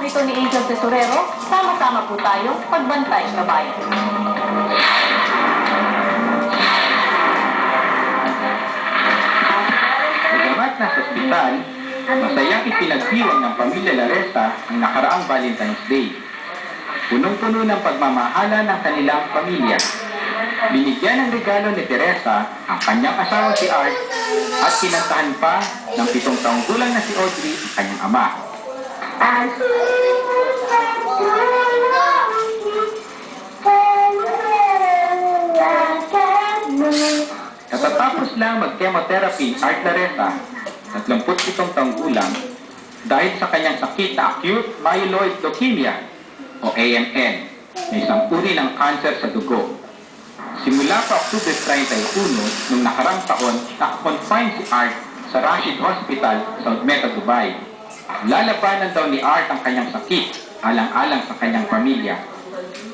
ito ni Angel Tesorero, sama-sama po tayo pagbantay sa bayan. Bagamat nasa ospital, masayang ipinagdiwang ng pamilya Laresa ang nakaraang Valentine's Day. Punong-puno ng pagmamahala ng kanilang pamilya. Binigyan ng regalo ni Teresa ang kanyang asawa si Art at kinantahan pa ng 7 taong gulang na si Audrey ang kanyang ama. Katatapos lang mag-chemotherapy Art Laresa, 37 taong gulang, dahil sa kanyang sakit na acute myeloid leukemia o AMN, na isang uri ng cancer sa dugo. Simula pa October 31 noong nakarang taon, nakakonfine si Art sa Rashid Hospital sa Meta, Dubai. Lalabanan daw ni Art ang kanyang sakit, alang-alang sa kanyang pamilya.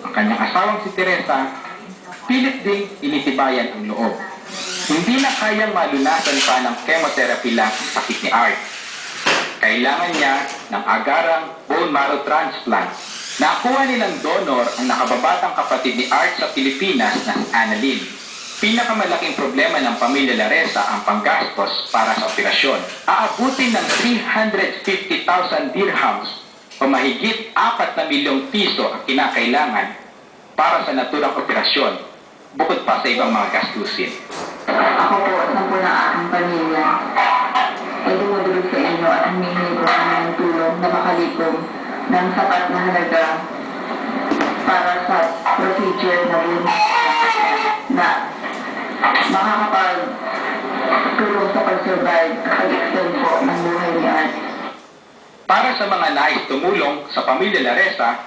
Ang kanyang asawang si Teresa, pilit ding initibayan ang loob. Hindi na kayang malunasan pa ng chemotherapy lang ang sakit ni Art. Kailangan niya ng agarang bone marrow transplant. Nakuha nilang donor ang nakababatang kapatid ni Art sa Pilipinas na si Annalyn. Pinakamalaking problema ng pamilya Laresa ang panggastos para sa operasyon. Aabutin ng 350,000 dirhams o mahigit 4 na milyong piso ang kinakailangan para sa naturang operasyon, bukod pa sa ibang mga gastusin. Ako po at ng aking pamilya ay dumudulog sa inyo at humihingi ko ng tulong na makalikom ng sapat na halaga para sa procedure na yun na makakapag-tulong sa pag-survive at pag-extend po ng buhay ni Art. Para sa mga nais tumulong sa pamilya Laresa,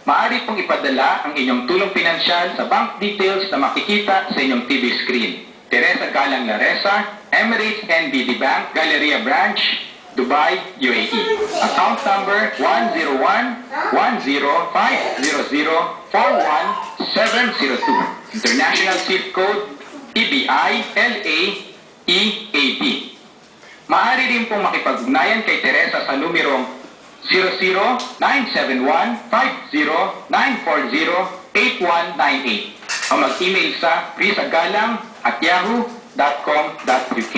maaari pong ipadala ang inyong tulong pinansyal sa bank details na makikita sa inyong TV screen. Teresa Galang Laresa, Emirates NBD Bank, Galleria Branch, Dubai, UAE. Account number 101-10500-41702. International SWIFT code TBI-LA-EAD. Maaari rin pong makipag-ugnayan kay Teresa sa numerong 00971-50-940-8198 o mag-email sa prisagalang@yahoo.com.uk.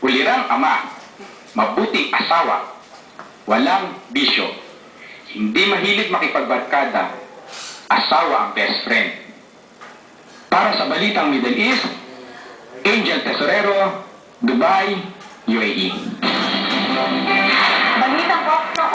Ulirang ama, mabuting asawa, walang bisyo, hindi mahilig makipagbarkada, asawa ang best friend. Para sa Balitang Middle East, Angel Tesorero, Dubai, UAE. Balitang Oxno